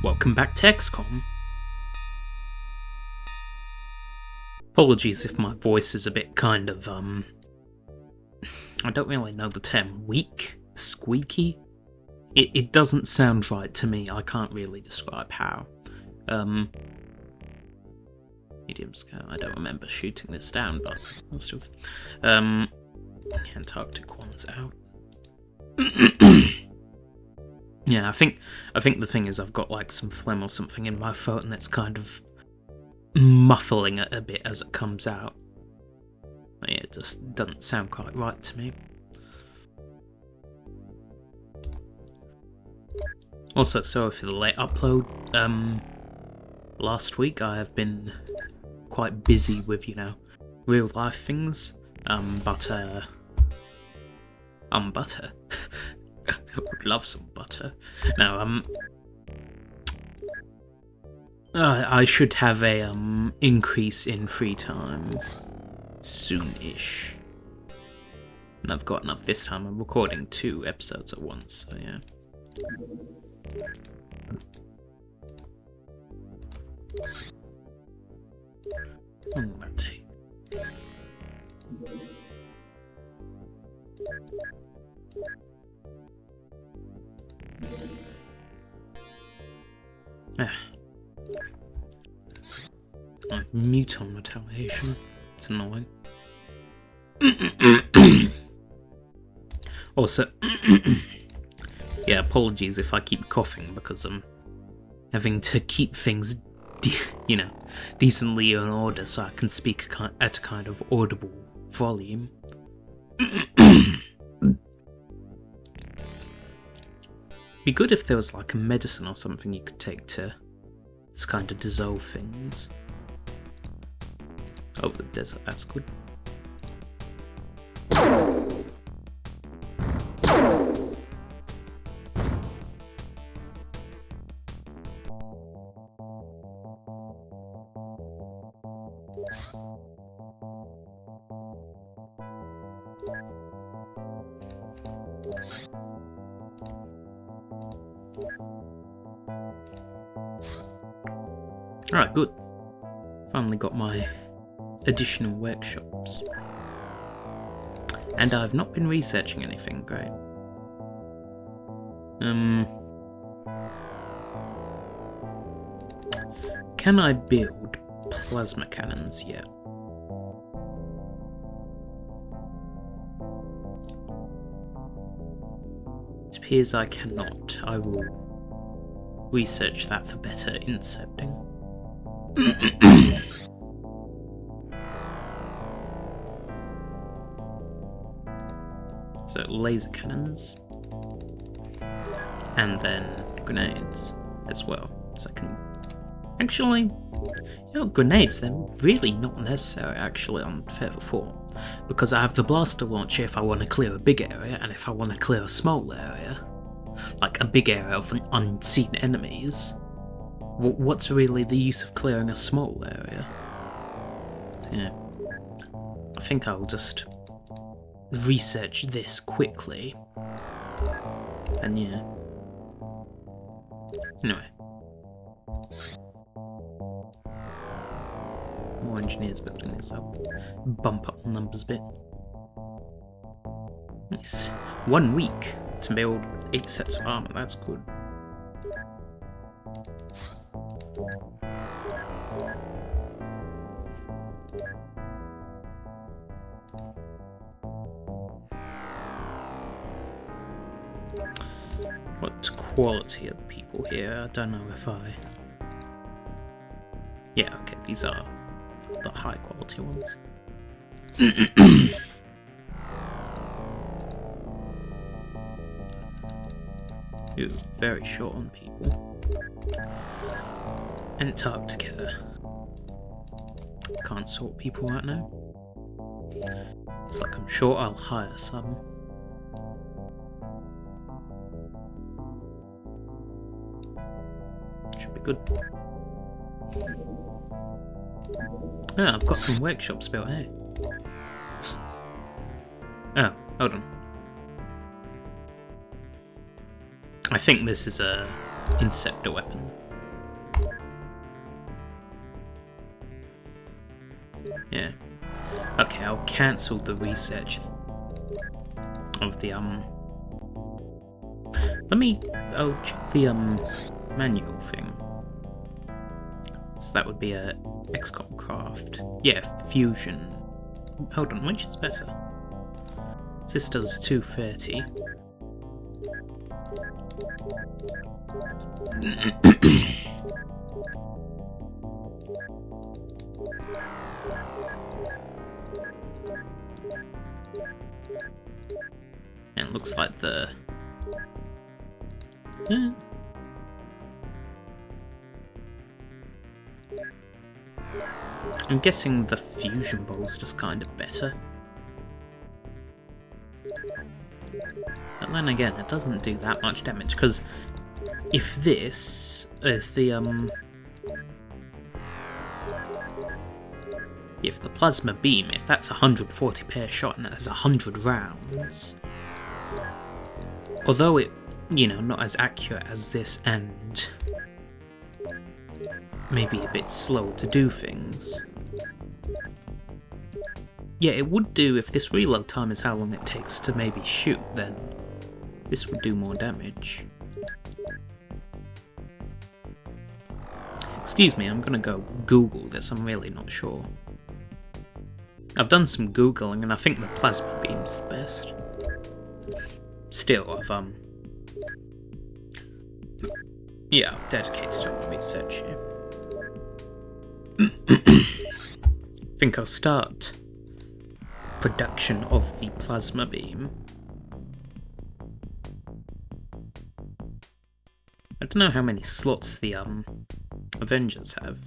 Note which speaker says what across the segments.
Speaker 1: Welcome back to XCOM. Apologies if my voice is a bit kind of, I don't really know the term, weak? Squeaky? It doesn't sound right to me, I can't really describe how. Medium scale, I don't remember shooting this down, but must have. Antarctic one's out. Yeah, I think the thing is I've got like some phlegm or something in my throat and it's kind of muffling it a bit as it comes out. Yeah, it just doesn't sound quite right to me. Also, sorry for the late upload. Last week I have been quite busy with, real life things. Butter. Would love some butter. No, I should have a increase in free time soon-ish. And I've got enough this time. I'm recording 2 episodes at once, so yeah. Let's see. Mute on retaliation. It's annoying. Also, yeah, apologies if I keep coughing because I'm having to keep things, decently in order so I can speak at a kind of audible volume. Be good if there was like a medicine or something you could take to just kind of dissolve things. Oh, the desert, that's good. Alright, good. Finally got my additional workshops. And I've not been researching anything, great. Can I build plasma cannons yet? It appears I cannot. I will research that for better intercepting. So laser cannons, and then grenades as well. So I can actually, grenades, they're really not necessary actually on Further 4, because I have the blaster launcher if I want to clear a big area, and if I want to clear a small area, like a big area of unseen enemies. What's really the use of clearing a small area? So, yeah, I think I'll just research this quickly. And yeah. Anyway. More engineers building this up. Bump up the numbers a bit. Nice. 1 week to build 8 sets of armor, that's good. What quality are the people here? I don't know if I... Yeah, okay, these are the high quality ones. Ooh, very short on people. Antarctica. Can't sort people right now. It's like I'm sure I'll hire some. Should be good. Ah, I've got some workshops built here. Oh, hold on. I think this is a interceptor weapon. Yeah. Okay, I'll cancel the research of the I'll check the manual thing. So that would be a XCOM craft. Yeah, fusion. Hold on, which is better? This does 230. And it looks like the... Yeah. I'm guessing the fusion ball's just kind of better. But then again, it doesn't do that much damage, because if the plasma beam, if that's 140 per shot and it has 100 rounds, although it, you know, not as accurate as this and maybe a bit slow to do things, yeah, it would do. If this reload time is how long it takes to maybe shoot, then this would do more damage. Excuse me, I'm gonna go Google this, I'm really not sure. I've done some Googling and I think the plasma beam's the best. Still, yeah, I've dedicated to my research here. I think I'll start production of the plasma beam. I don't know how many slots the Avengers have.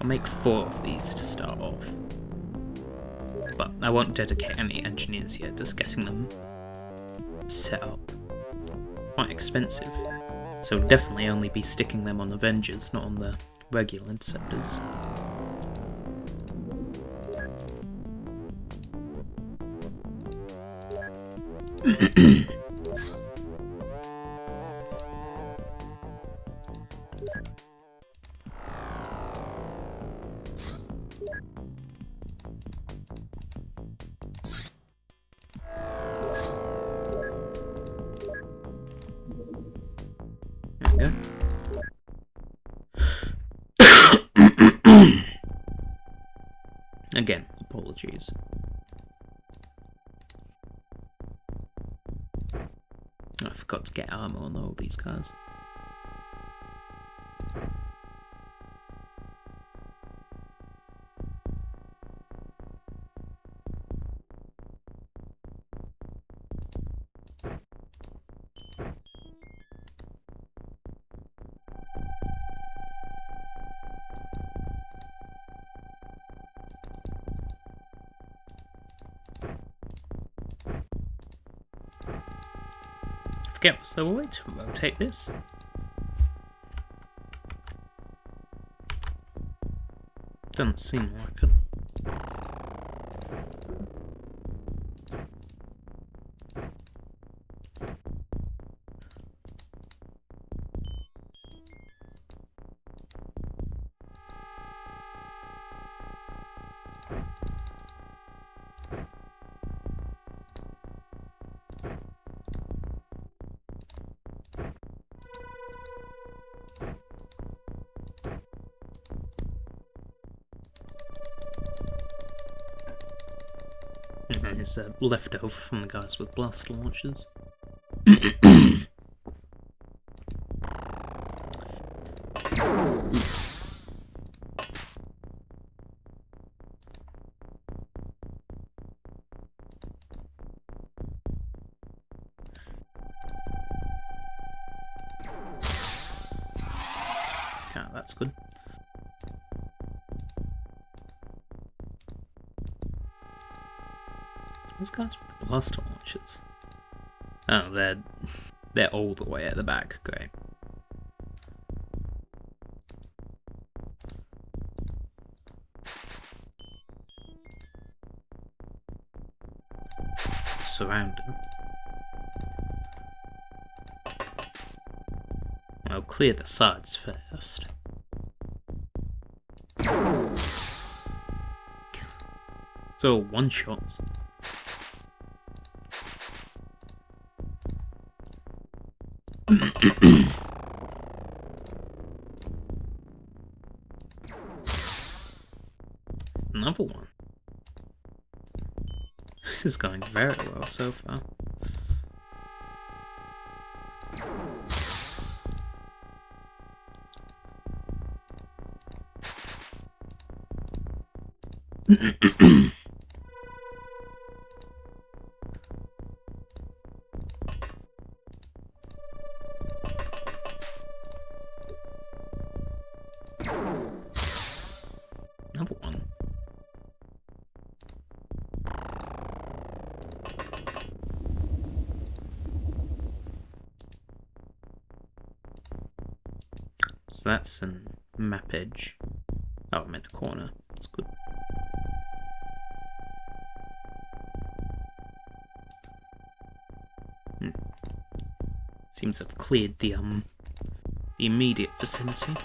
Speaker 1: I'll make 4 of these to start off. But I won't dedicate any engineers yet, just getting them set up. Quite expensive. So we'll definitely only be sticking them on Avengers, not on the regular Interceptors. There we go. Again, apologies. I forgot to get armor on all these guys. Forget what's the way to rotate this. Doesn't seem like it. And it's leftover from the guys with blast launchers. Ah, that's good. Those guys with the blaster launchers. Oh, they're all the way at the back. Great. Surround them. I'll clear the sides first. So one shots. Another one. This is going very well so far. Another one. So that's a map edge. Oh, I'm in a corner. That's good. Seems to have cleared the immediate vicinity.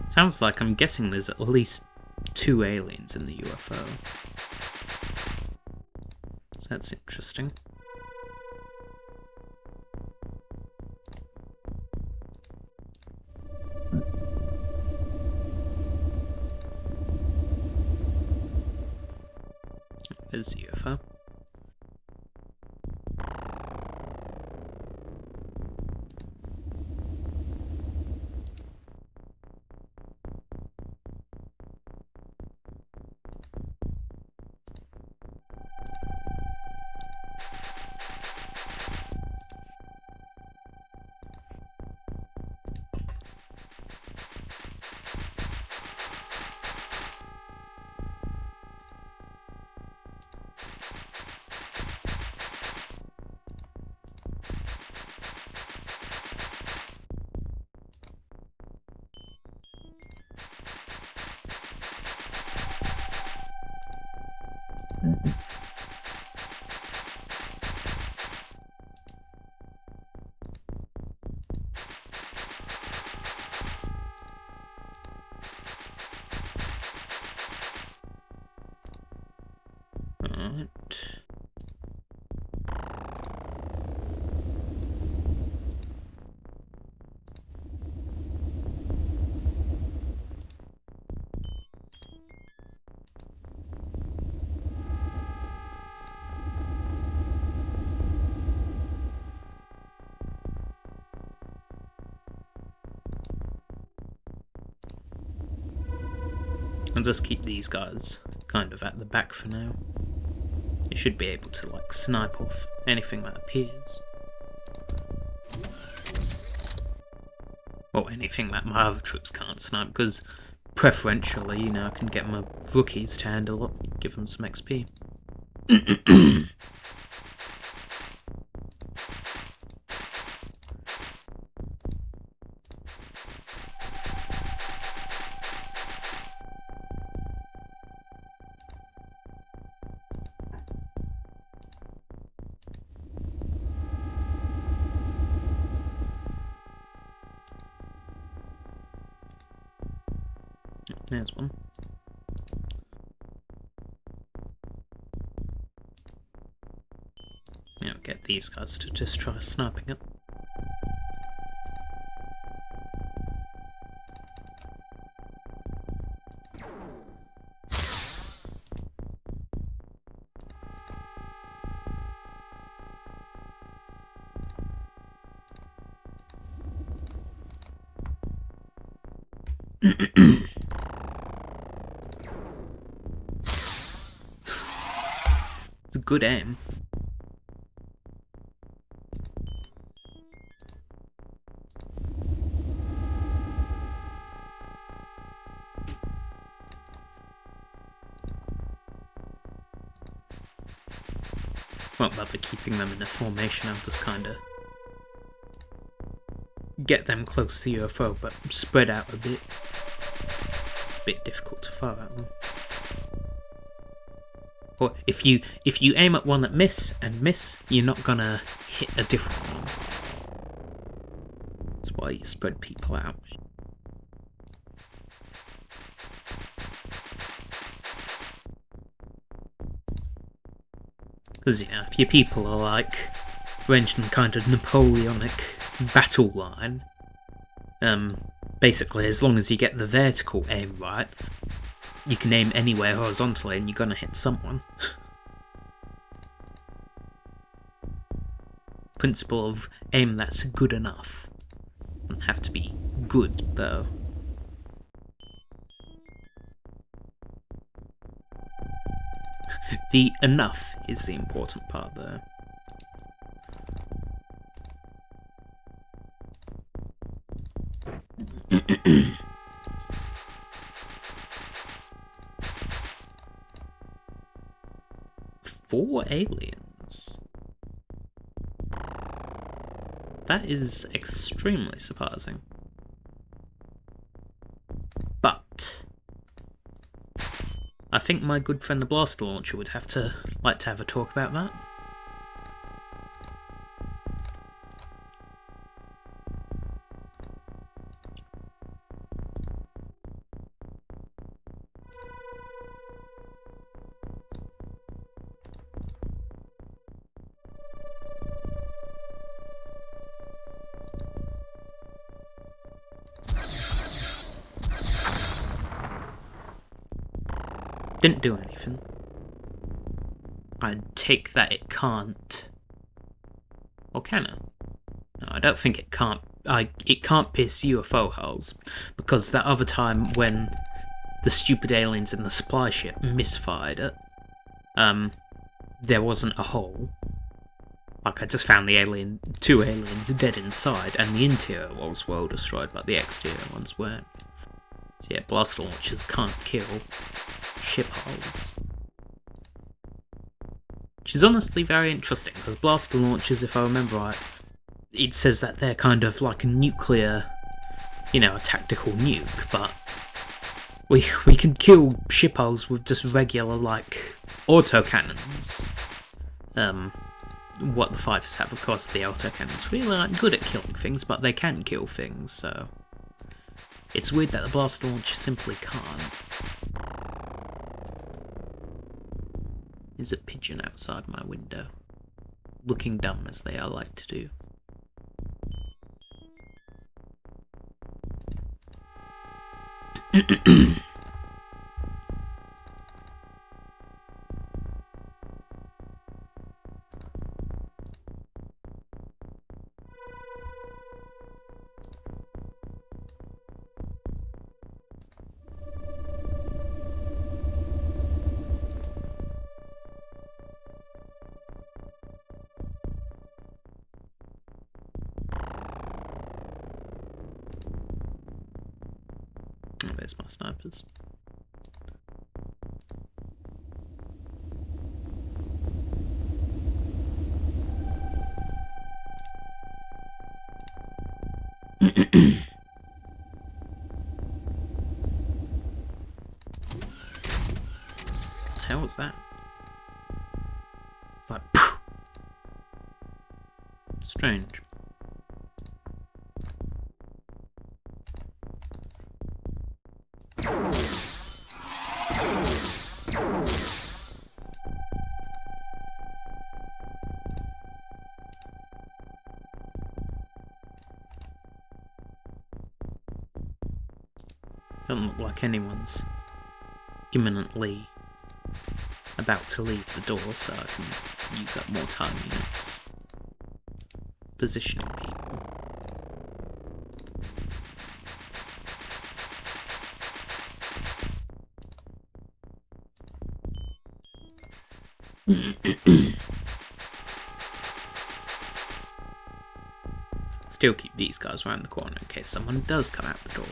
Speaker 1: Sounds like I'm guessing there's at least 2 aliens in the UFO. So that's interesting. There's the UFO. Alright. I'll just keep these guys kind of at the back for now. You should be able to, like, snipe off anything that appears. Or anything that my other troops can't snipe, because preferentially, you know, I can get my rookies to handle it, give them some XP. There's one. Now get these guys to just try sniping it. It's a good aim. Won't bother keeping them in a formation, I'll just kinda get them close to the UFO, but spread out a bit. It's a bit difficult to fire at them. Or if you aim at one that miss, you're not gonna hit a different one. That's why you spread people out. Because, you know, if your people are like ranged in kind of Napoleonic battle line, basically as long as you get the vertical aim right, you can aim anywhere horizontally and you're gonna hit someone. Principle of aim that's good enough. Doesn't have to be good, though. The enough is the important part, though. Four aliens? That is extremely surprising. But I think my good friend the Blaster Launcher would like to have a talk about that. Didn't do anything. I'd take that it can't. Or can it? No, I don't think it can't. It can't pierce UFO hulls, because that other time when the stupid aliens in the supply ship misfired it, there wasn't a hole. Like, I just found the two aliens dead inside, and the interior was well destroyed, but the exterior ones weren't. So yeah, blaster launchers can't kill ship hulls. Which is honestly very interesting, because blaster launchers, if I remember right, it says that they're kind of like a nuclear, you know, a tactical nuke, but we can kill ship hulls with just regular, like, autocannons. What the fighters have, of course, the autocannons really aren't good at killing things, but they can kill things, so it's weird that the blaster launcher simply can't. There's a pigeon outside my window, looking dumb as they are like to do. Oh, there's my snipers. How was that? Like, poof. Strange. Doesn't look like anyone's imminently about to leave the door, so I can use up more time units positioning people. Still keep these guys around the corner in case someone does come out the door.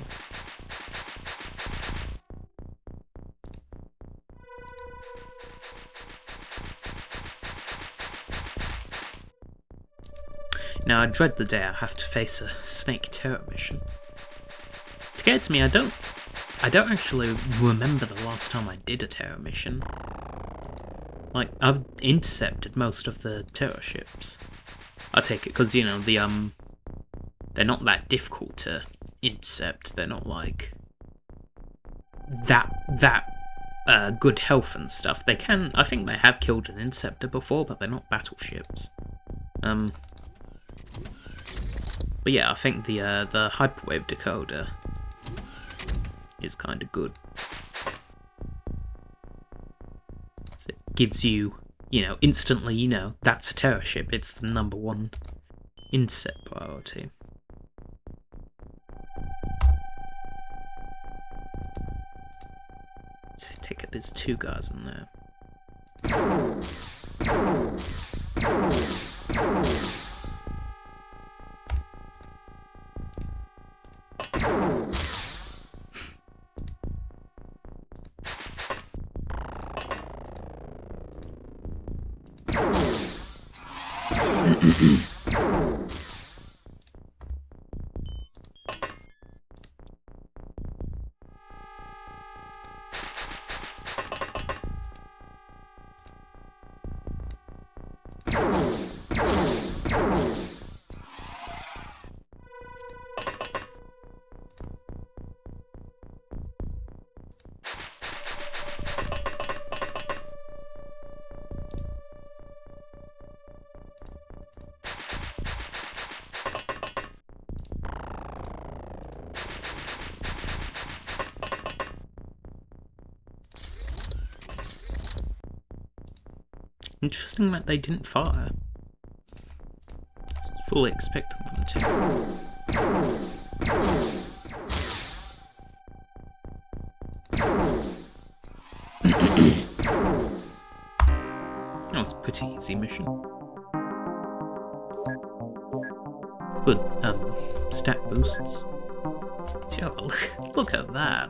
Speaker 1: Now I dread the day I have to face a snake terror mission. It scares me, I don't actually remember the last time I did a terror mission. Like, I've intercepted most of the terror ships. I take it because, you know, they're not that difficult to intercept. They're not like that good health and stuff. I think they have killed an interceptor before, but they're not battleships. But yeah, I think the hyperwave decoder is kind of good. So it gives you, instantly, that's a terror ship. It's the #1 intercept priority. So take it, there's 2 guys in there. Interesting that they didn't fire. Fully expected them to. That was a pretty easy mission. Good, stat boosts. Yo, look at that.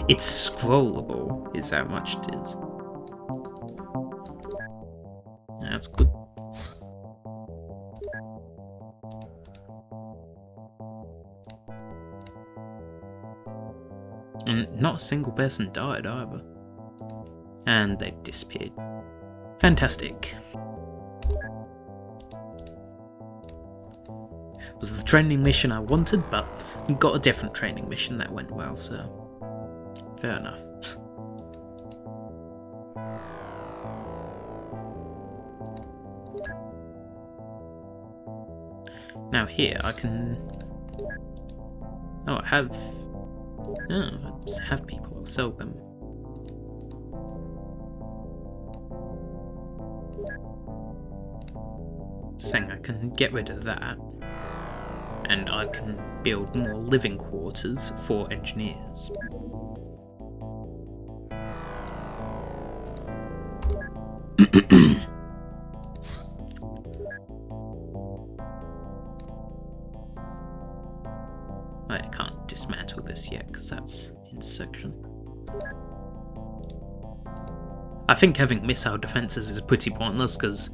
Speaker 1: It's scrollable, is how much it is. Yeah, that's good. And not a single person died either. And they've disappeared. Fantastic. It was the training mission I wanted, but we got a different training mission that went well, so fair enough. Now here I can... I just have people, I'll sell them. Saying I can get rid of that. And I can build more living quarters for engineers. I can't dismantle this yet because that's in section. I think having missile defenses is pretty pointless because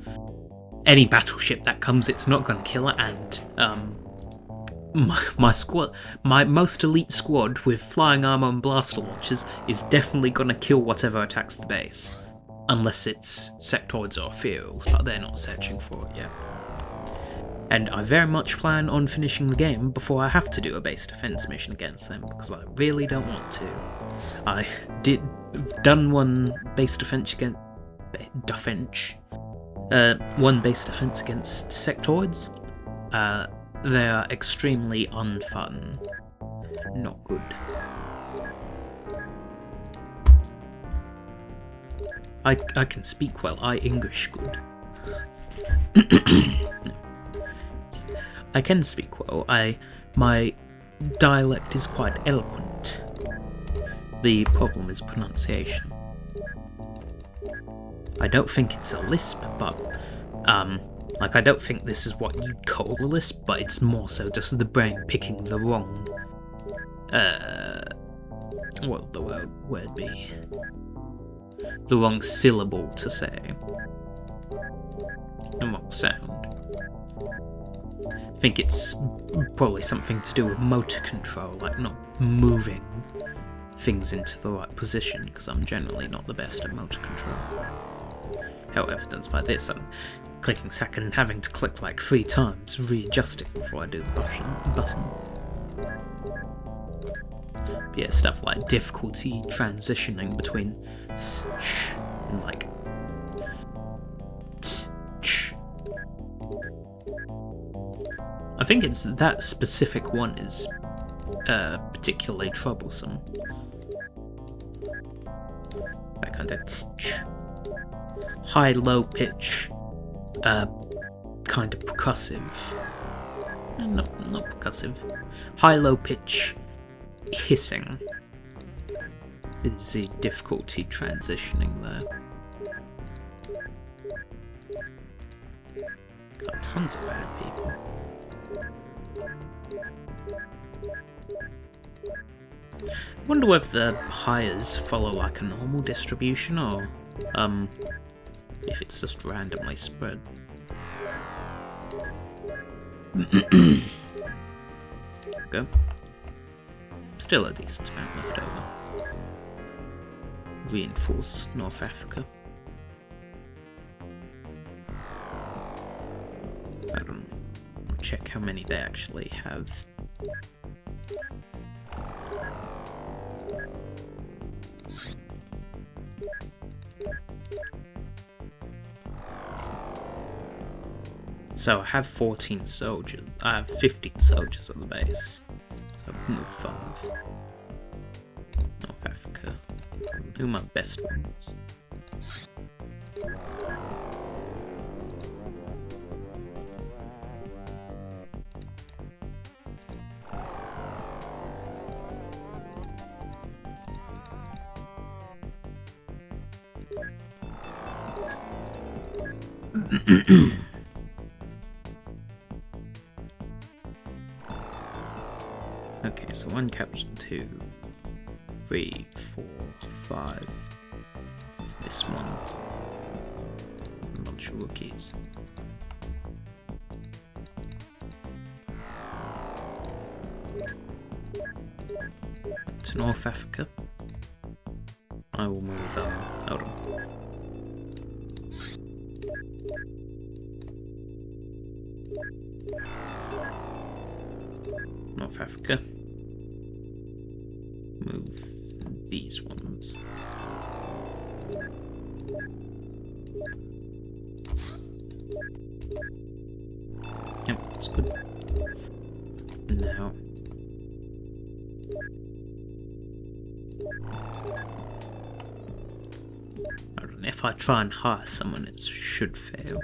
Speaker 1: any battleship that comes, it's not going to kill it, and my squad, my most elite squad with flying armor and blaster launchers is definitely going to kill whatever attacks the base. Unless it's sectoids or ethereals, but they're not searching for it yet. And I very much plan on finishing the game before I have to do a base defense mission against them, because I really don't want to. I done one base defense against one base defense against sectoids. They are extremely unfun. Not good. I can speak well. I English good. I can speak well. My dialect is quite eloquent. The problem is pronunciation. I don't think it's a lisp, but, like, I don't think this is what you'd call a lisp, but it's more so just the brain picking the wrong, what would the word be? The wrong syllable to say. The wrong sound. I think it's probably something to do with motor control, like not moving things into the right position, because I'm generally not the best at motor control. How evidenced by this, I'm clicking second, having to click like 3 times, readjusting before I do the button. But yeah, stuff like difficulty transitioning between sh and like t, ch. I think it's that specific one is particularly troublesome. That kind of ch. High, low pitch, kind of percussive. Not percussive. High, low pitch hissing is the difficulty transitioning there. Got tons of bad people. I wonder whether the hires follow like a normal distribution or if it's just randomly spread. Go. Still a decent amount left over. Reinforce North Africa. I don't know. Check how many they actually have. So I have 14 soldiers. I have 15 soldiers at the base. So move 5. North Africa. I'll do my best ones. Okay, so 1 captain, 2, 3, 4, 5. This one. A bunch of rookies. To North Africa. I will move hold on. North Africa. Move these ones. Yep, that's good. Now. I don't know, if I try and hire someone, it should fail.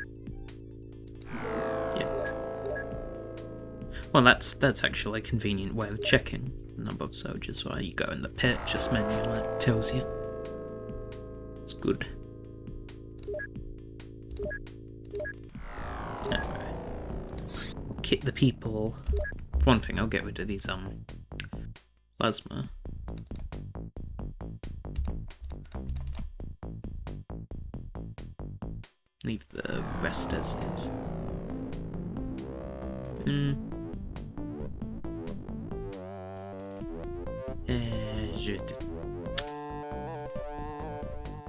Speaker 1: Well, that's actually a convenient way of checking the number of soldiers, right? You go in the purchase menu and it tells you. It's good. Anyway, I'll kit the people. For one thing, I'll get rid of these plasma. Leave the rest as is.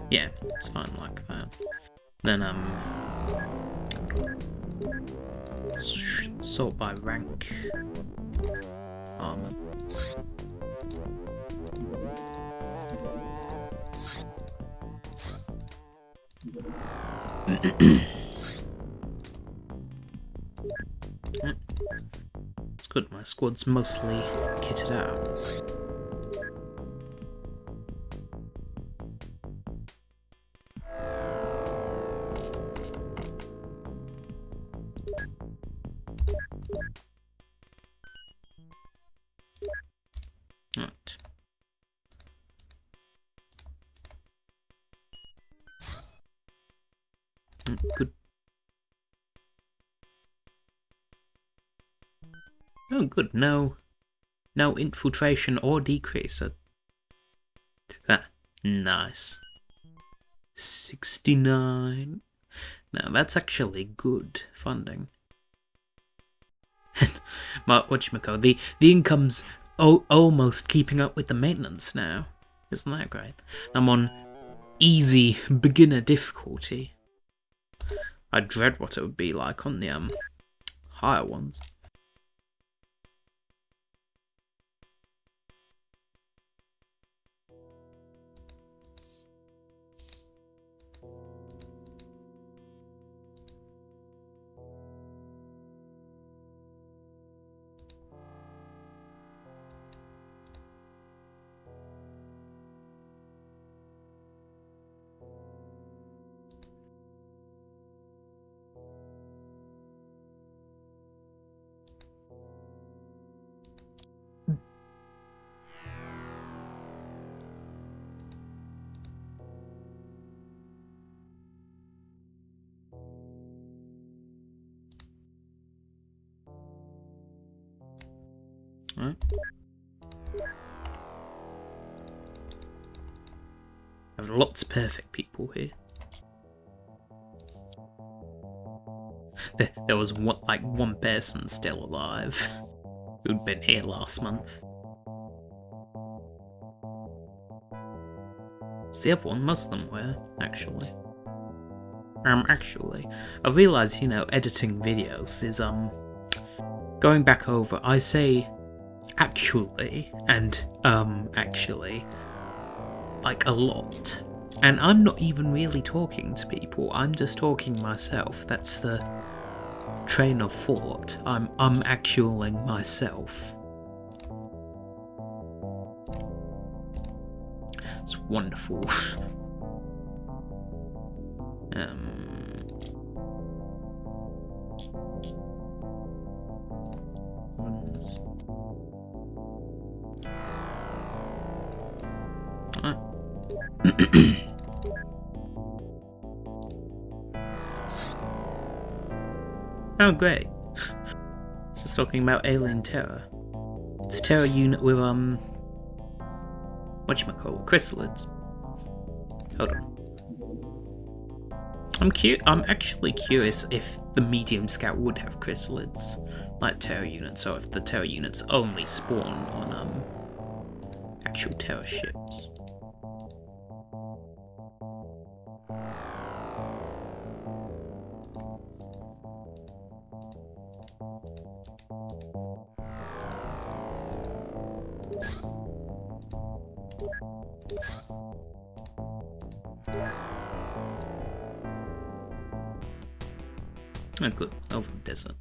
Speaker 1: Yeah, it's fine like that. Then sort by rank armor. It's good, my squad's mostly kitted out. Right. Good. Oh, good. No infiltration or decrease. Nice. 69. Now that's actually good funding. Whatchamacallit, the income's almost keeping up with the maintenance now. Isn't that great? I'm on easy beginner difficulty. I dread what it would be like on the higher ones. Right. I have lots of perfect people here. There was one person still alive who'd been here last month. So the other one, most of them were, actually. Actually, I realise, editing videos is, going back over, I say actually and actually like a lot, and I'm not even really talking to people, I'm just talking myself. That's the train of thought. I'm actualing myself. It's wonderful. Oh great. Just talking about alien terror. It's a terror unit with whatchamacallit, chrysalids. Hold on. I'm actually curious if the medium scout would have chrysalids like terror units, or if the terror units only spawn on actual terror ships. Oh good, over the desert.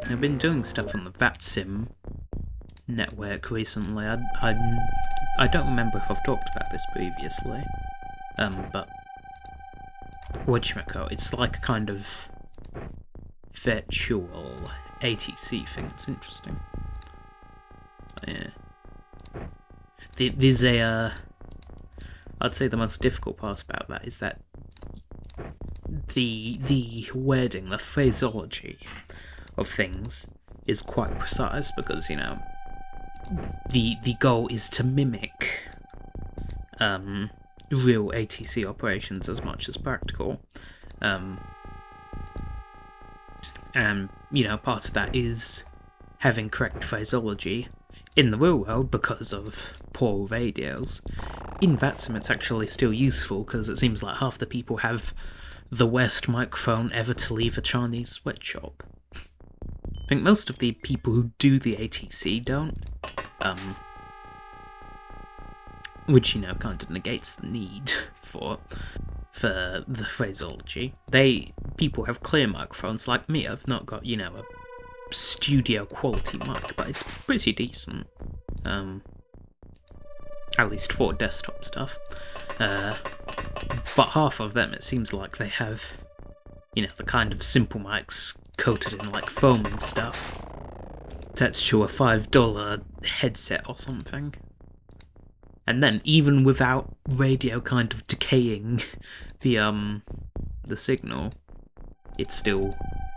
Speaker 1: I've been doing stuff on the VATSIM network recently. I don't remember if I've talked about this previously. But whatchamacallit, it's like a kind of virtual ATC thing. It's interesting. Yeah. There's I'd say the most difficult part about that is that the wording, the phraseology of things is quite precise, because the goal is to mimic real ATC operations as much as practical, and part of that is having correct phraseology in the real world because of poor radios. In VATSIM it's actually still useful, because it seems like half the people have the worst microphone ever to leave a Chinese sweatshop. I think most of the people who do the ATC don't, which, kind of negates the need for the phraseology. People have clear microphones, like me. I've not got, a studio quality mic, but it's pretty decent. At least for desktop stuff. But half of them, it seems like they have, you know, the kind of simple mics coated in like foam and stuff, attached to a $5 headset or something. And then, even without radio kind of decaying the signal, it's still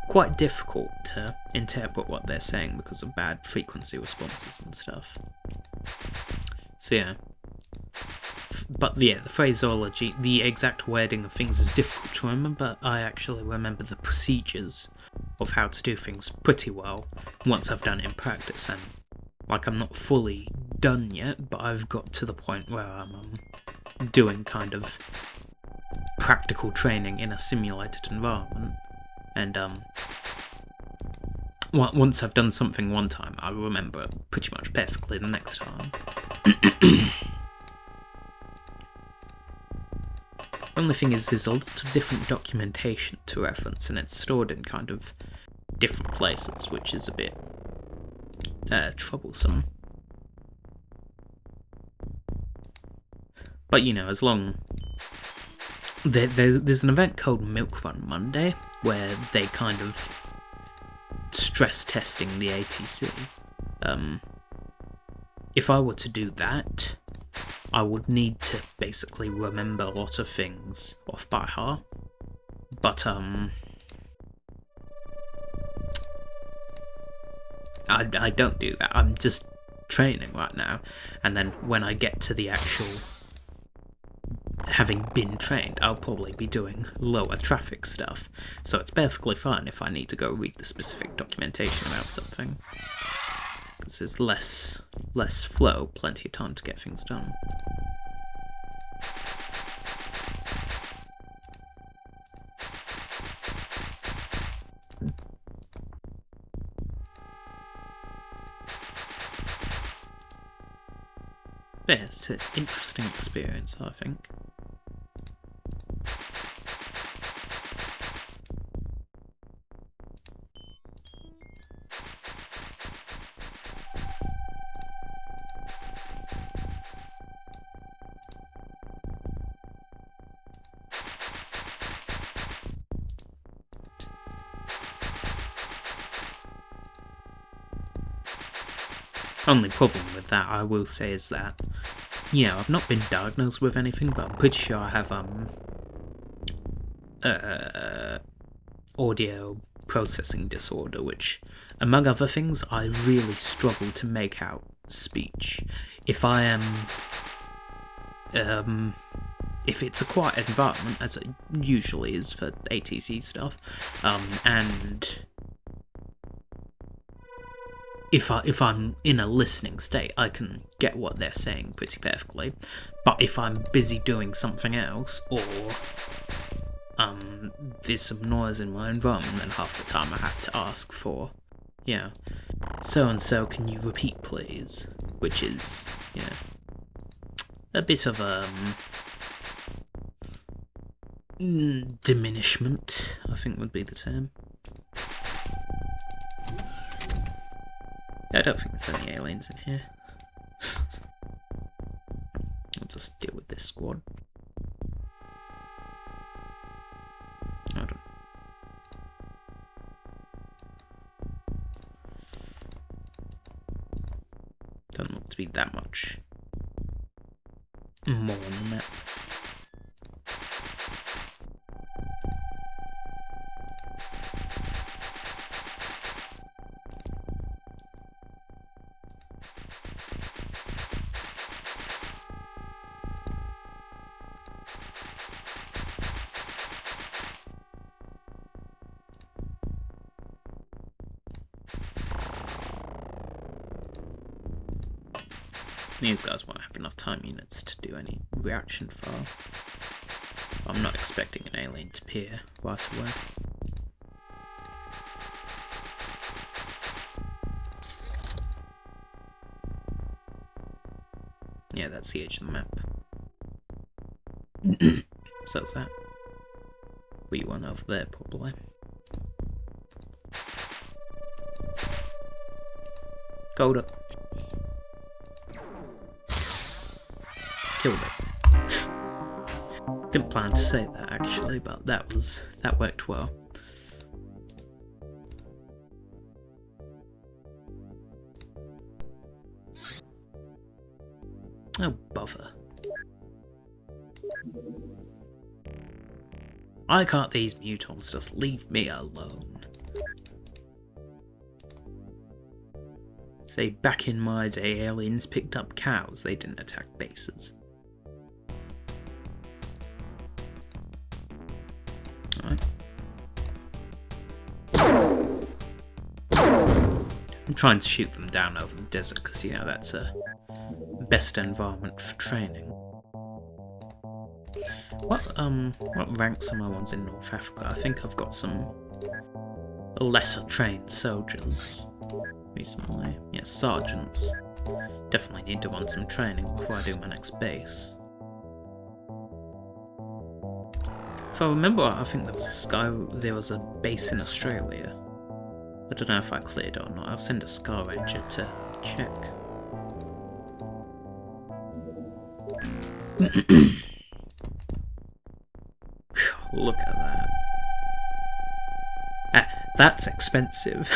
Speaker 1: quite difficult to interpret what they're saying because of bad frequency responses and stuff. So yeah. But yeah, the phraseology, the exact wording of things is difficult to remember. I actually remember the procedures of how to do things pretty well once I've done it in practice, and like I'm not fully done yet, but I've got to the point where I'm doing kind of practical training in a simulated environment, and once I've done something one time, I remember it pretty much perfectly the next time. Only thing is, there's a lot of different documentation to reference, and it's stored in kind of different places, which is a bit troublesome. But you know, as long there's an event called Milk Run Monday where they kind of stress testing the ATC. If I were to do that, I would need to basically remember a lot of things off by heart. But I don't do that. I'm just training right now, and then when I get to the actual having been trained, I'll probably be doing lower traffic stuff, so it's perfectly fine if I need to go read the specific documentation about something. Because there's less flow, plenty of time to get things done. Yeah, it's an interesting experience, I think. Only problem with that, I will say, is that, you know, I've not been diagnosed with anything, but I'm pretty sure I have audio processing disorder, which, among other things, I really struggle to make out speech. If I am, if it's a quiet environment, as it usually is for ATC stuff, and if I'm in a listening state, I can get what they're saying pretty perfectly. But if I'm busy doing something else, or there's some noise in my environment, then half the time I have to ask for, yeah, so-and-so, can you repeat please? Which is, yeah, a bit of diminishment, I think would be the term. I don't think there's any aliens in here. I'll just deal with this squad. Hold on. Don't look to be that much more than that. These guys won't have enough time units to do any reaction file. I'm not expecting an alien to appear right away. Yeah, that's the edge of the map. So is that. We went over there, probably. Gold up. killed it. Didn't plan to say that actually, but that worked well. Oh, bother. Why can't these mutants just leave me alone? Say, back in my day, aliens picked up cows, they didn't attack bases. Alright. I'm trying to shoot them down over the desert, because, you know, that's a best environment for training. What ranks are my ones in North Africa? I think I've got some lesser trained soldiers recently. Yeah, sergeants. Definitely need to run some training before I do my next base. If I remember, I think there was a base in Australia. I don't know if I cleared it or not. I'll send a Scar Ranger to check. Look at that. That's expensive.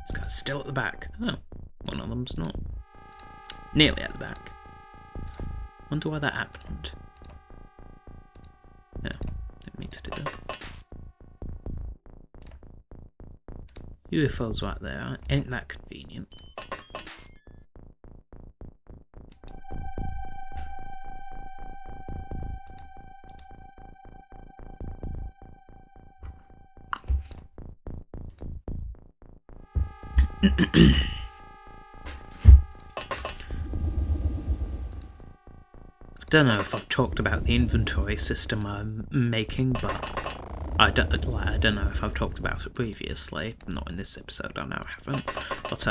Speaker 1: This guy's still at the back. Oh, one of them's not. Nearly at the back. Wonder why that happened. No, didn't mean to do that. UFOs right there. Ain't that convenient? I don't know if I've talked about the inventory system I'm making, but I don't know if I've talked about it previously. Not in this episode, I know I haven't. But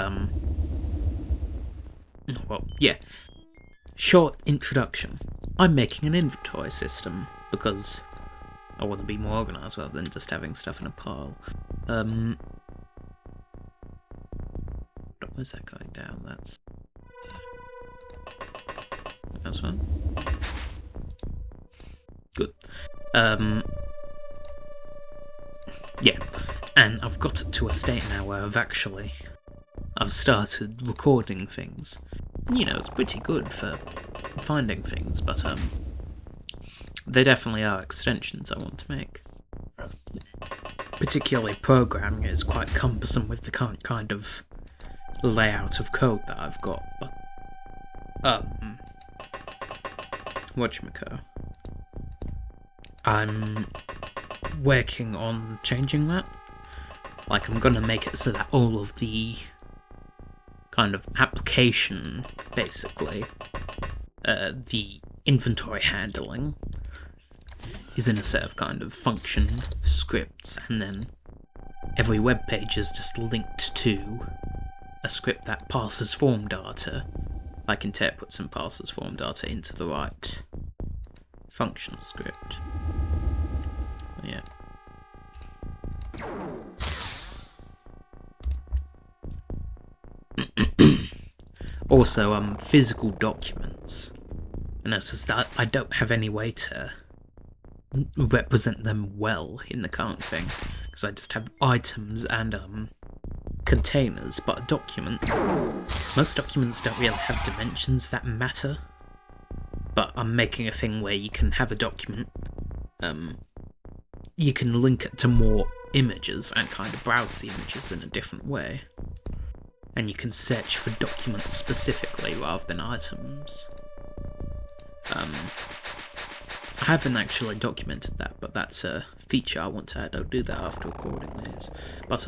Speaker 1: well, yeah. Short introduction. I'm making an inventory system because I want to be more organised rather than just having stuff in a pile. Where's that going down? That's one. Good. Yeah, and I've got to a state now where I've started recording things. You know, it's pretty good for finding things, but there definitely are extensions I want to make. Particularly programming is quite cumbersome with the current kind of layout of code that I've got, but whatchamacallit, I'm working on changing that. Like, I'm gonna make it so that all of the kind of application, basically, the inventory handling, is in a set of kind of function scripts, and then every web page is just linked to a script that parses form data, like interprets and parses form data into the right function script. Yeah. Also, physical documents. I noticed that I don't have any way to represent them well in the current thing, because I just have items and containers, but a document, most documents don't really have dimensions that matter, but I'm making a thing where you can have a document, you can link it to more images and kind of browse the images in a different way, and you can search for documents specifically rather than items. I haven't actually documented that, but that's a feature I want to add. I'll do that after recording these. But,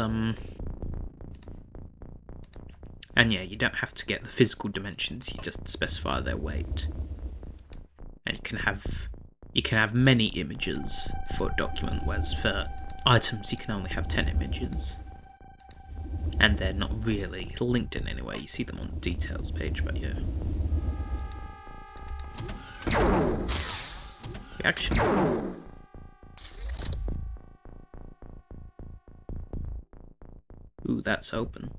Speaker 1: and yeah, you don't have to get the physical dimensions, you just specify their weight. And you can have many images for a document, whereas for items you can only have 10 images. And they're not really linked in any way, you see them on the details page, but yeah. Reaction. Ooh, that's open.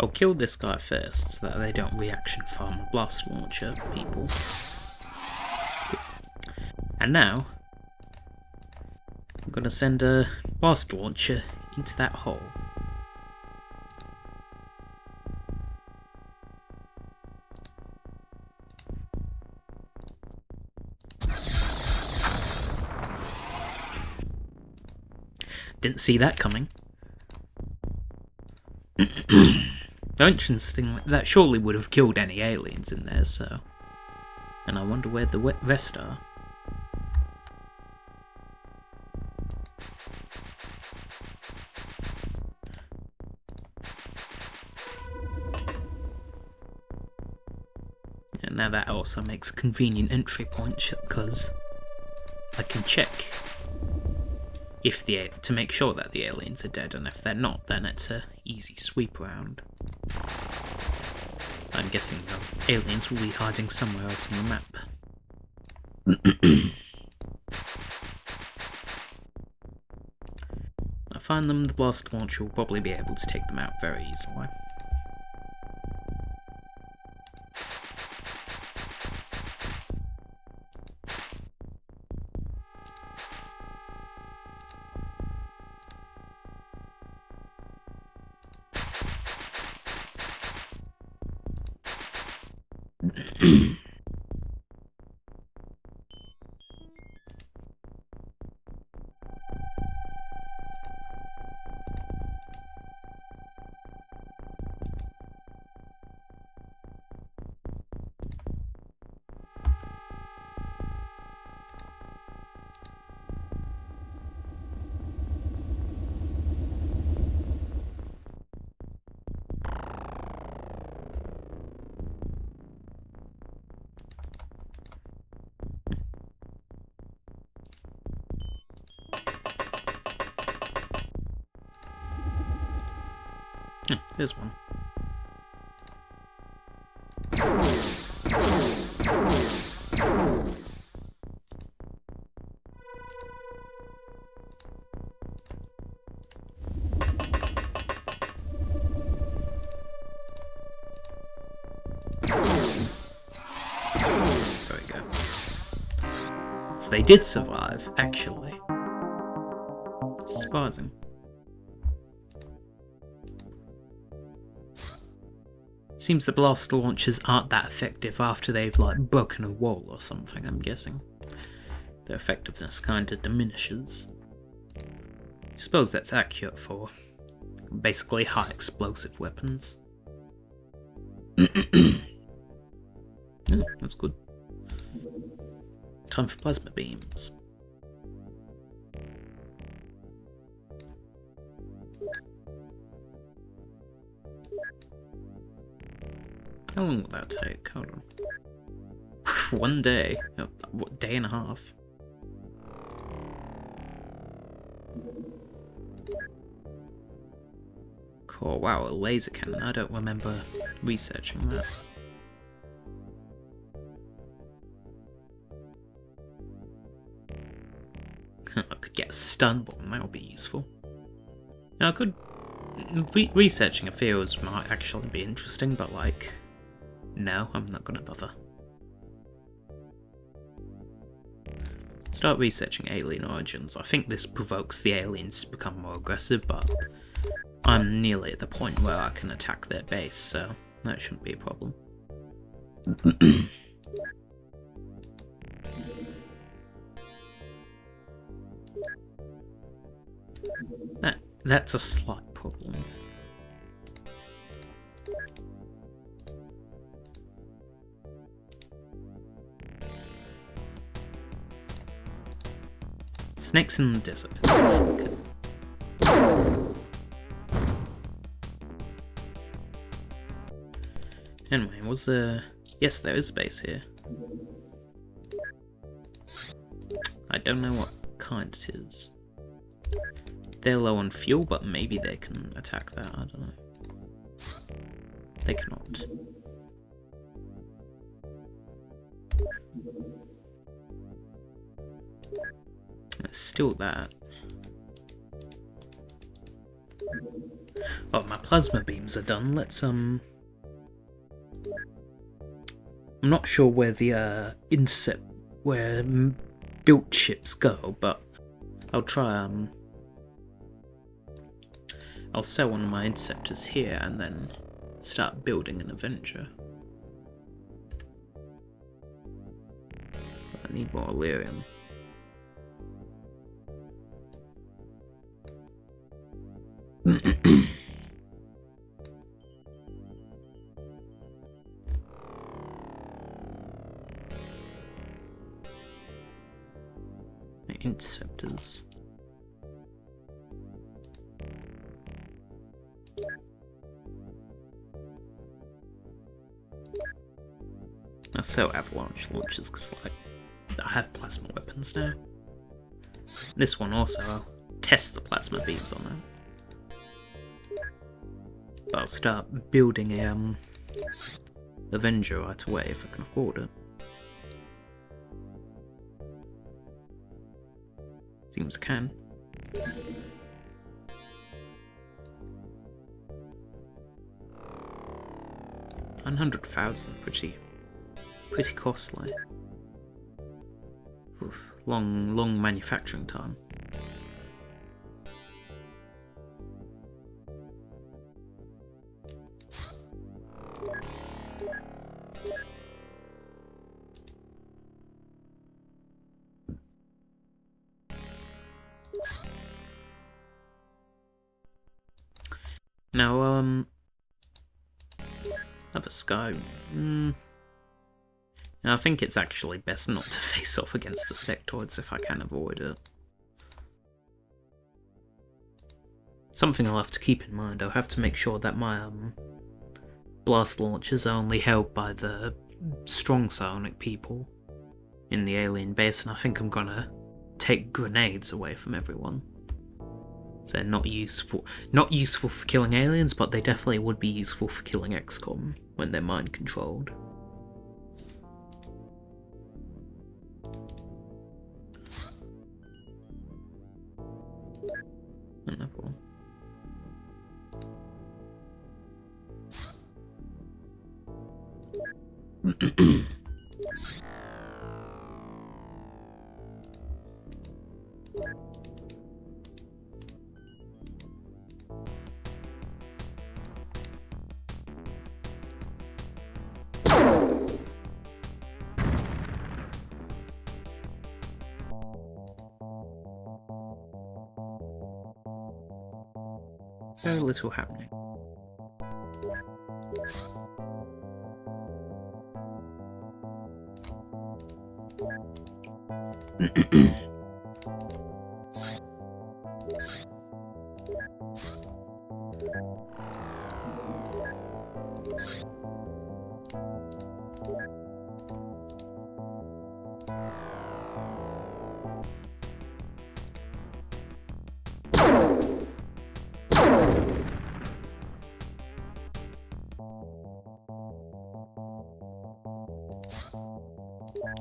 Speaker 1: I'll kill this guy first so that they don't reaction farm a blast launcher people. Cool. And now, I'm gonna send a blast launcher into that hole. Didn't see that coming. Interesting, that surely would have killed any aliens in there, so... And I wonder where the rest are. And now that also makes a convenient entry point, because I can check if to make sure that the aliens are dead, and if they're not, then it's a easy sweep around. I'm guessing the aliens will be hiding somewhere else on the map. I find them, the blast launcher will probably be able to take them out very easily. There's one. There we go. So they did survive, actually. Surprising. Seems the blaster launchers aren't that effective after they've, like, broken a wall or something, I'm guessing. Their effectiveness kinda diminishes. I suppose that's accurate for basically high explosive weapons. Oh, that's good. Time for plasma beams. How long will that take? Hold on. 1 day. Oh, what, day and a half? Cool, wow, a laser cannon. I don't remember researching that. I could get a stun bomb, that would be useful. Now, I could... researching a field might actually be interesting, but like... No, I'm not gonna bother. Start researching alien origins. I think this provokes the aliens to become more aggressive, but I'm nearly at the point where I can attack their base, so that shouldn't be a problem. That's a slight problem. Snakes in the desert. Anyway, was there... Yes, there is a base here. I don't know what kind it is. They're low on fuel, but maybe they can attack that, I don't know. They cannot. It's still that. Oh, my plasma beams are done. Let's I'm not sure where the built ships go, but I'll try I'll sell one of my interceptors here and then start building an Avenger. I need more Illyrium. Interceptors. I'll sell avalanche launchers because, like, I have plasma weapons now. This one also, I'll test the plasma beams on that. But I'll start building a Avenger right away if I can afford it. Seems I can. 100,000, pretty costly. Oof, long manufacturing time. Now, another sky. Now, I think it's actually best not to face off against the sectoids if I can avoid it. Something I'll have to keep in mind, I'll have to make sure that my blast launchers are only held by the strong psionic people in the alien base, and I think I'm gonna take grenades away from everyone. So they're not useful for killing aliens, but they definitely would be useful for killing XCOM when they're mind controlled. Another one. Very little happening.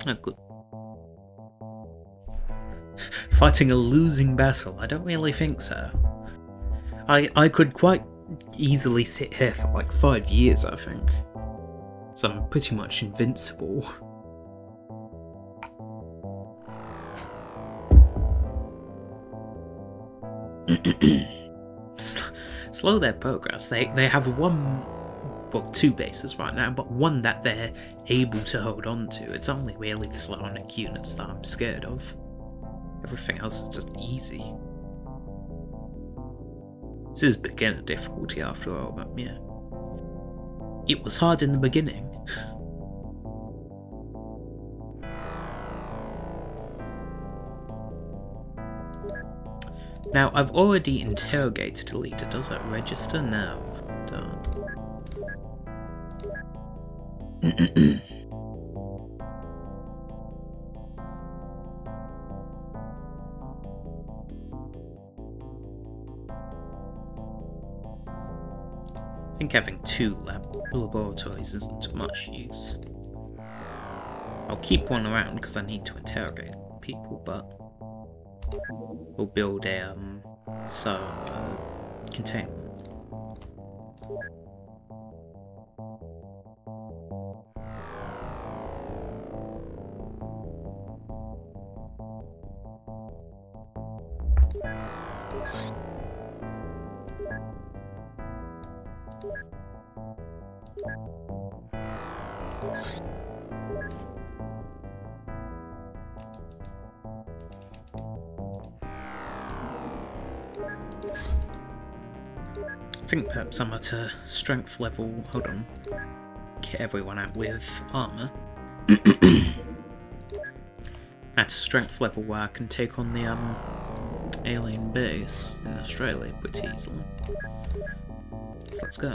Speaker 1: Oh, good. Fighting a losing battle? I don't really think so. I could quite easily sit here for like 5 years, I think. So I'm pretty much invincible. Slow their progress. They have two bases right now, but one that they're able to hold on to. It's only really the psionic units that I'm scared of. Everything else is just easy. This is beginner difficulty after all, but yeah. It was hard in the beginning. Now, I've already interrogated a leader. Does that register? No. Don't. I think having 2 laboratories isn't much use. I'll keep one around because I need to interrogate people, but we'll build a Containment. I think perhaps I'm at a strength level. Hold on. Get everyone out with armour. At a strength level where I can take on the alien base in Australia pretty easily. So let's go.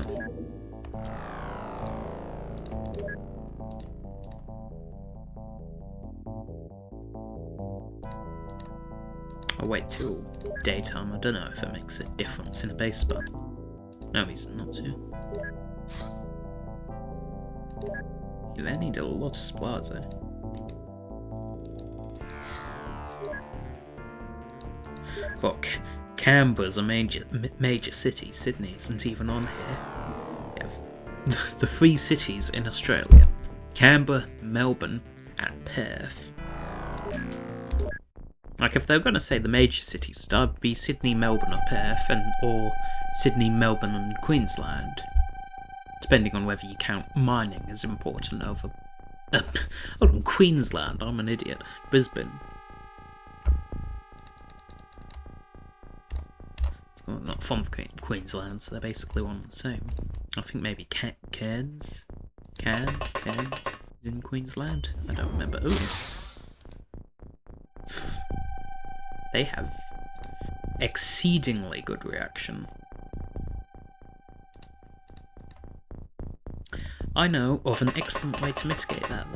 Speaker 1: I'll wait till daytime. I don't know if it makes a difference in a base, but no reason not to. Yeah, they need a lot of supplies, eh? Well, Canberra's a major city. Sydney isn't even on here. You have the three cities in Australia: Canberra, Melbourne, and Perth. Like, if they're going to say the major cities, that'd be Sydney, Melbourne, or Perth, or Sydney, Melbourne, and Queensland. Depending on whether you count mining as important over... hold on, Queensland, I'm an idiot. Brisbane. Well, not from Queensland, so they're basically one and the same. I think maybe Cairns is in Queensland? I don't remember. Ooh. They have exceedingly good reaction. I know of an excellent way to mitigate that,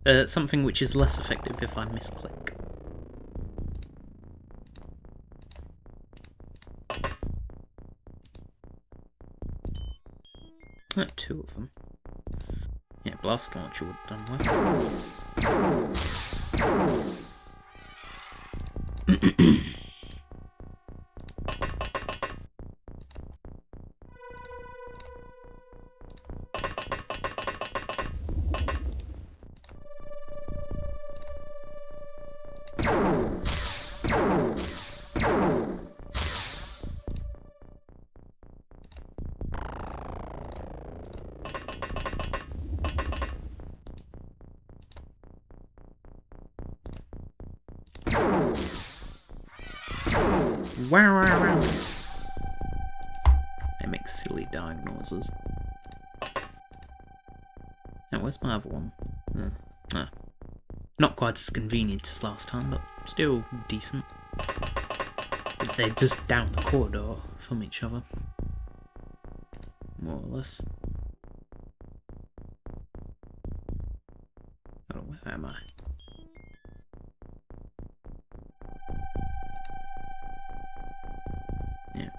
Speaker 1: though. Something which is less effective if I misclick. Two of them. Yeah, blast launcher would have done well. Wow. They make silly dying noises. Now, where's my other one? Not quite as convenient as last time, but still decent. They're just down the corridor from each other. More or less. Oh, where am I? Yeah.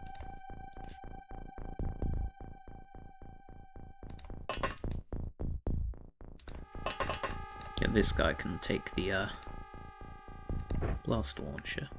Speaker 1: Yeah, this guy can take the blast launcher.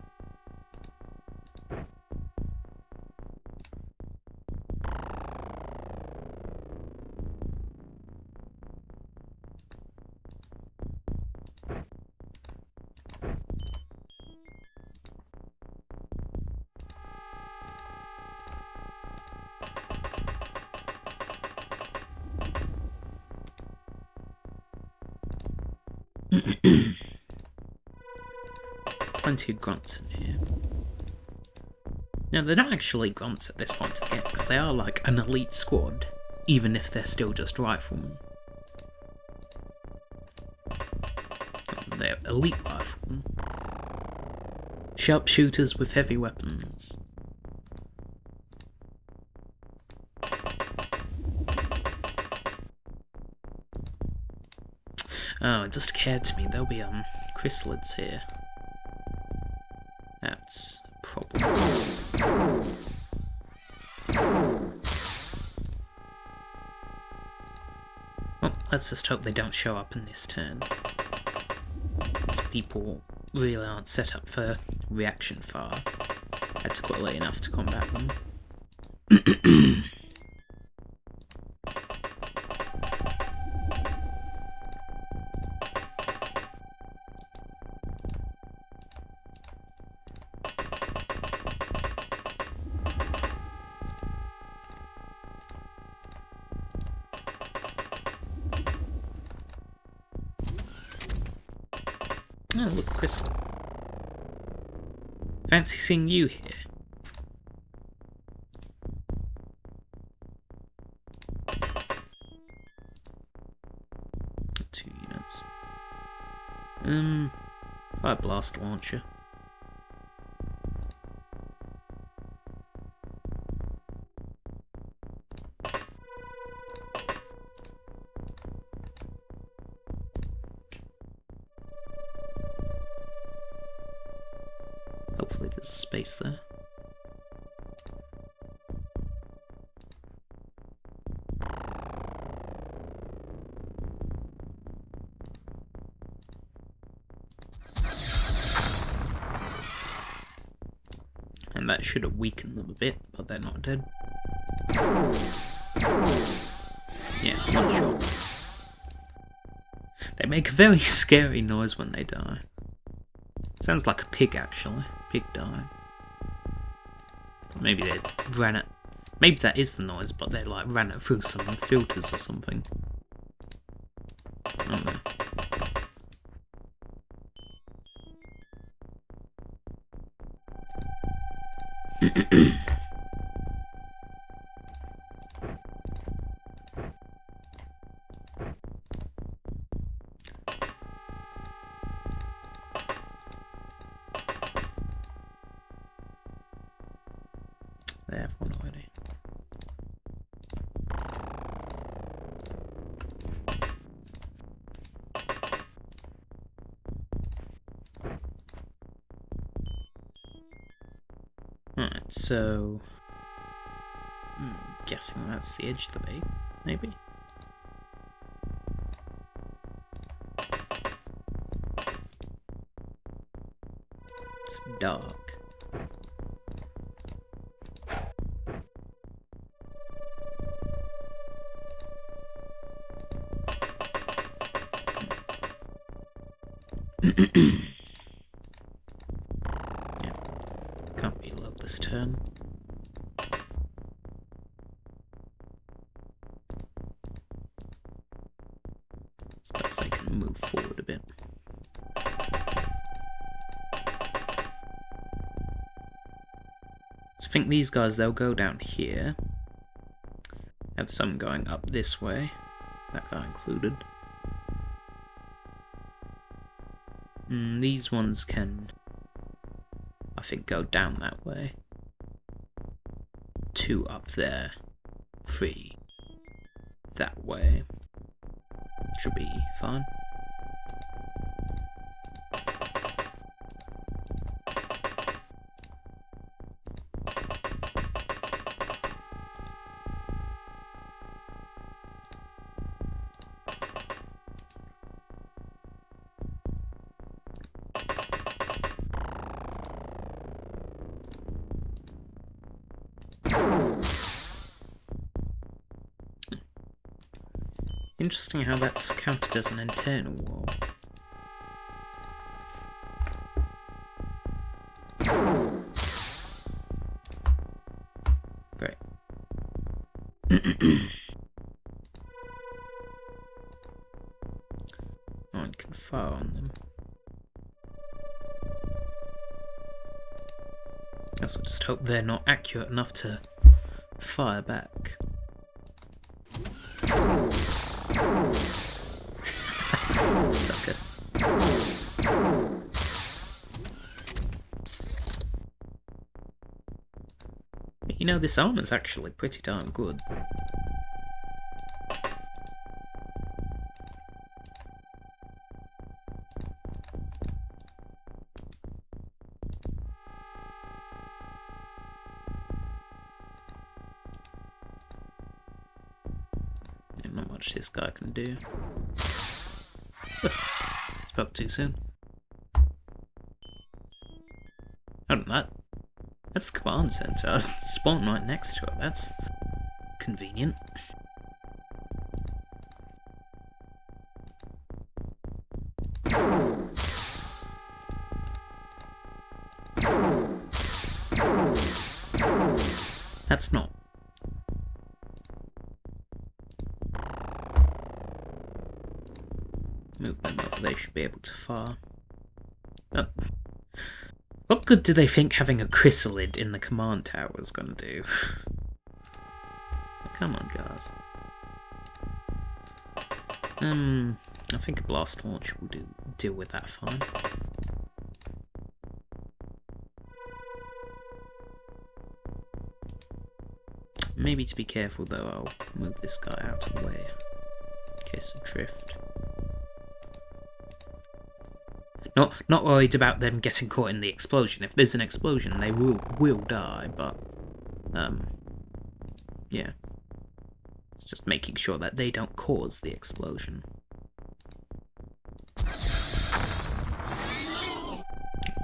Speaker 1: Plenty of grunts in here. Now, they're not actually grunts at this point of the game, because they are like an elite squad, even if they're still just riflemen. They're elite riflemen. Sharpshooters with heavy weapons. Oh, it just occurred to me, there'll be chrysalids here. That's a problem. Well, let's just hope they don't show up in this turn. people really aren't set up for reaction fire adequately enough to combat them. Oh, look, Crystal. Fancy seeing you here. Two units. Fire blast launcher. Hopefully there's space there. And that should have weakened them a bit, but they're not dead. Yeah, one shot. They make a very scary noise when they die. Sounds like a pig, actually. Pig dying. Maybe they ran it. Maybe that is the noise, but they like ran it through some filters or something. I don't know. They have one already. Alright, so... guessing that's the edge of the bay, maybe? It's dark. Yeah, can't reload this turn. Suppose they can move forward a bit. So I think these guys, they'll go down here. Have some going up this way, that guy included. These ones can, I think, go down that way. 2 up there. 3 that way. Should be fine. Interesting how that's counted as an internal wall. Great. No one can fire on them. I guess I'll just hope they're not accurate enough to fire back. Sucker. You know, this armor's actually pretty darn good. Not much this guy can do. Spoke too soon. Oh, that's the command center. Spawn right next to it. That's convenient. That's not. Move them over, they should be able to fire. Oh. What good do they think having a chrysalid in the command tower is gonna do? Come on, guys. I think a blast launcher will deal with that fine. Maybe to be careful though, I'll move this guy out of the way in case of drift. Not worried about them getting caught in the explosion. If there's an explosion, they will die, but yeah. It's just making sure that they don't cause the explosion.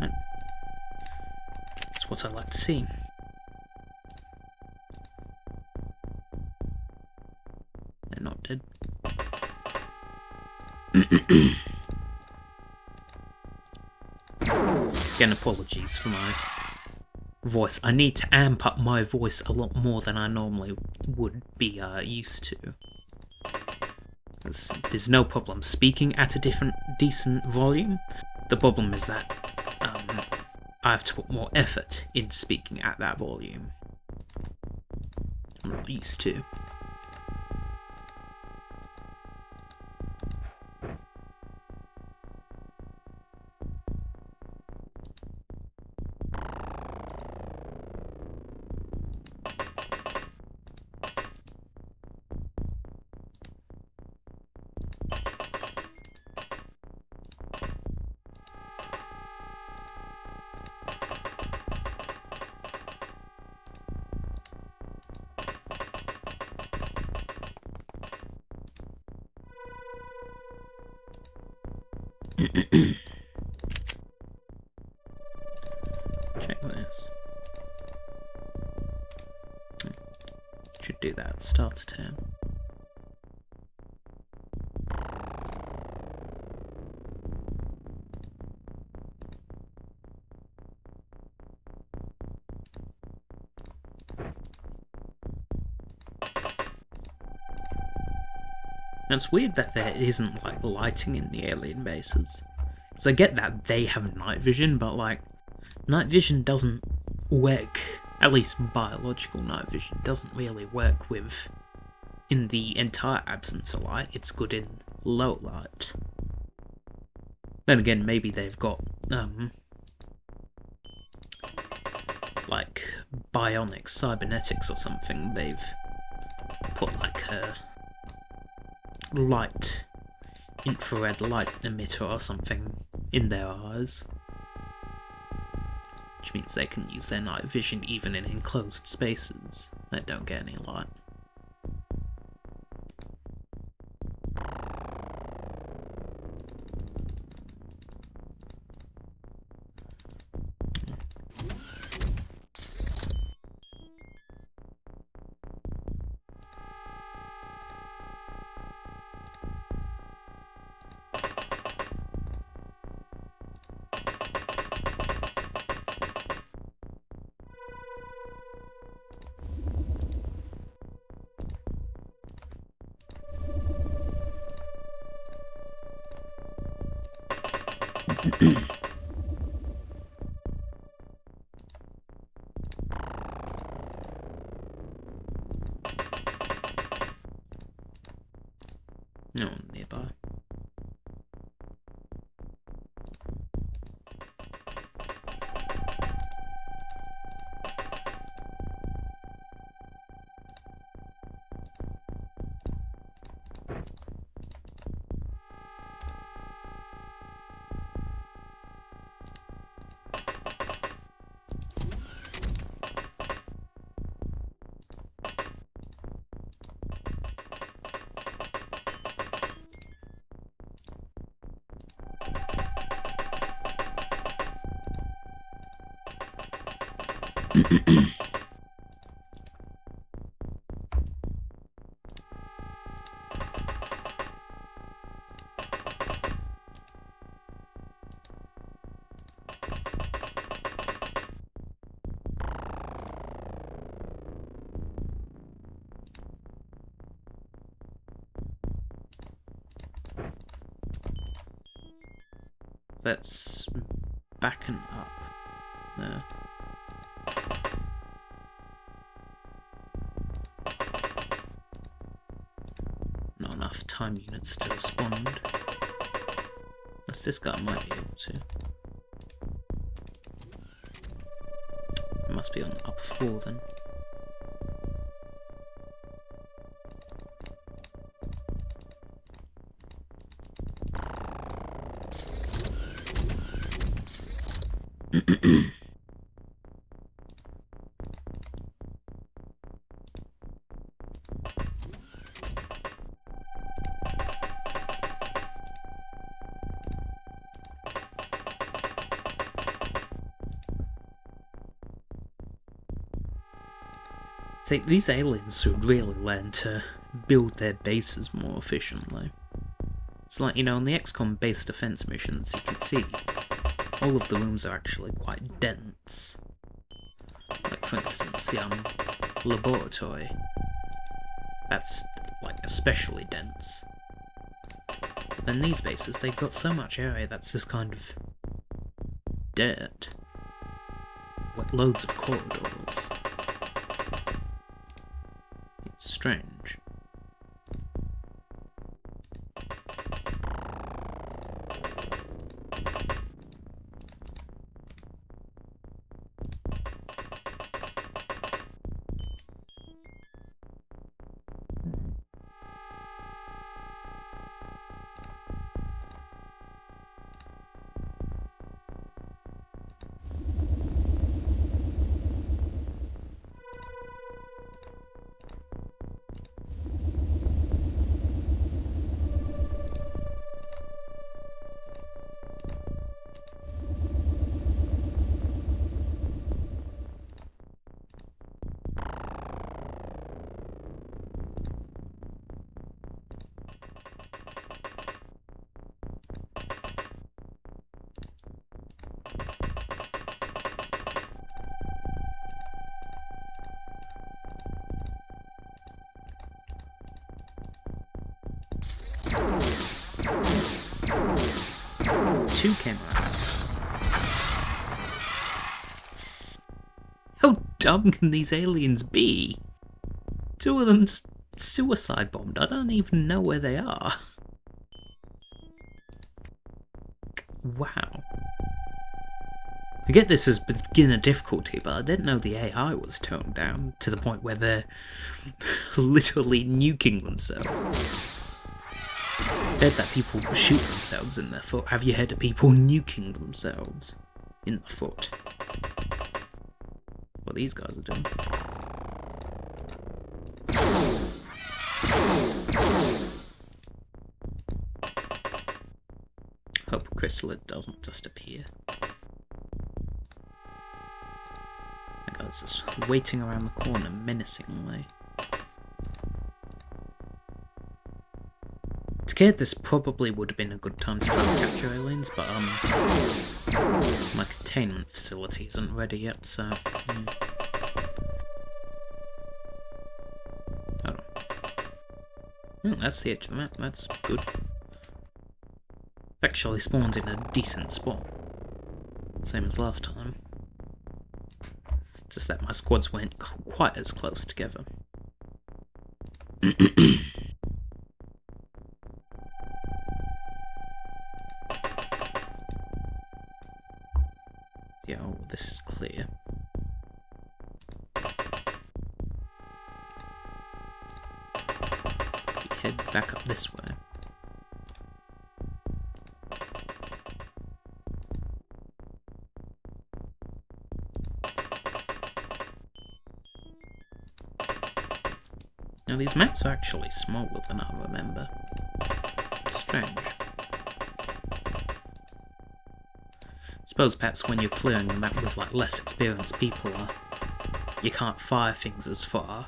Speaker 1: Right. That's what I like to see. They're not dead. Again, apologies for my voice. I need to amp up my voice a lot more than I normally would be used to. There's no problem speaking at a decent volume. The problem is that I have to put more effort in speaking at that volume. I'm not used to. Check this. Should do that. Start a turn. And it's weird that there isn't, like, lighting in the alien bases. Because I get that they have night vision, but, like, night vision doesn't work, at least biological night vision, doesn't really work in the entire absence of light. It's good in low light. Then again, maybe they've got, like, bionics, cybernetics or something. They've put, like, a infrared light emitter or something in their eyes, which means they can use their night vision even in enclosed spaces that don't get any light. No one nearby. That's back and up there. Not enough time units to respond. Unless this guy might be able to. It must be on the upper floor then. See, these aliens should really learn to build their bases more efficiently. It's like, you know, on the XCOM base defense missions, you can see all of the rooms are actually quite dense. Like, for instance, the laboratory. That's, like, especially dense. But then these bases, they've got so much area that's just kind of dirt. With loads of corridors. It's strange. Two came around. How dumb can these aliens be? Two of them just suicide bombed. I don't even know where they are. Wow. I get this as beginner difficulty, but I didn't know the AI was toned down to the point where they're literally nuking themselves. I've heard that people shoot themselves in their foot. Have you heard of people nuking themselves in the foot? What these guys are doing. Hope Chrysalid doesn't just appear. That guy's just waiting around the corner menacingly. Scared this probably would have been a good time to try and capture aliens, but my containment facility isn't ready yet, so yeah. Hold on. Oh, that's the edge of the map, that's good. Actually spawned in a decent spot. Same as last time. Just that my squads weren't quite as close together. Yeah, oh, this is clear. We head back up this way. Now these maps are actually smaller than I remember. Strange. Suppose perhaps when you're clearing the map with like less experienced people, you can't fire things as far.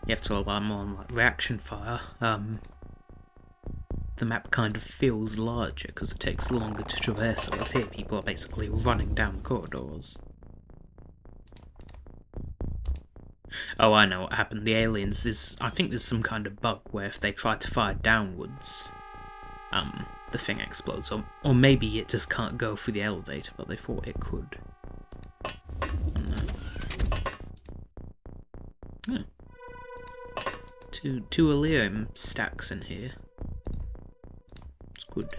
Speaker 1: You have to rely more on like reaction fire. The map kind of feels larger because it takes longer to traverse, whereas here people are basically running down corridors. Oh, I know what happened. The aliens, I think there's some kind of bug where if they try to fire downwards, the thing explodes. Or maybe it just can't go through the elevator, but they thought it could. I don't know. Yeah. Two Elerium stacks in here. It's good.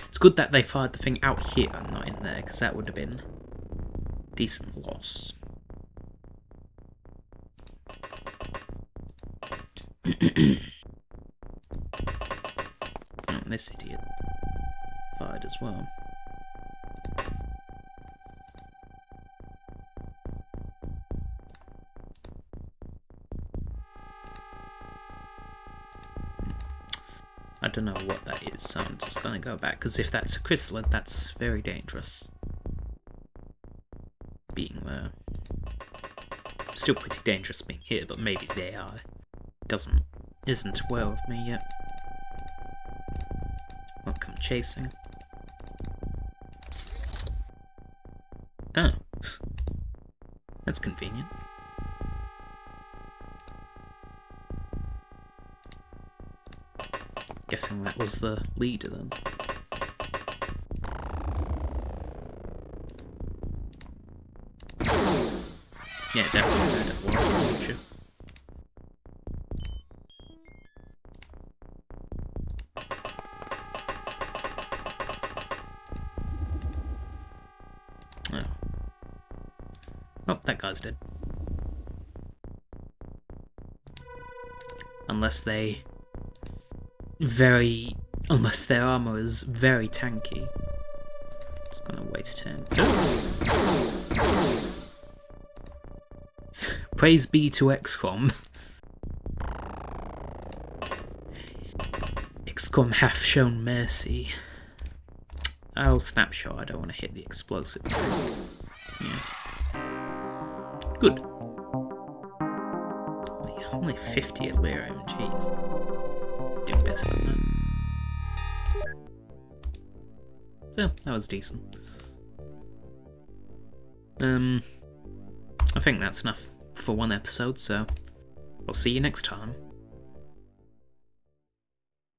Speaker 1: It's good that they fired the thing out here and not in there, because that would have been a decent loss. Oh, this idiot fired as well. I don't know what that is, so I'm just gonna go back, because if that's a chrysalid, that's very dangerous. Being there. Still pretty dangerous being here, but maybe the AI isn't aware of me yet. Won't come chasing. Oh. That's convenient. Guessing that was the leader then. Yeah, definitely heard it was, wasn't you? Oh. Oh, that guy's dead. Unless their armor is very tanky. Just gonna wait a turn. Praise be to XCOM. XCOM hath shown mercy. Oh, snapshot, I don't want to hit the explosive tank. Yeah. Good. Only 50 at Lyrium, jeez. Do better than that. So, that was decent. I think that's enough for one episode, so I'll see you next time.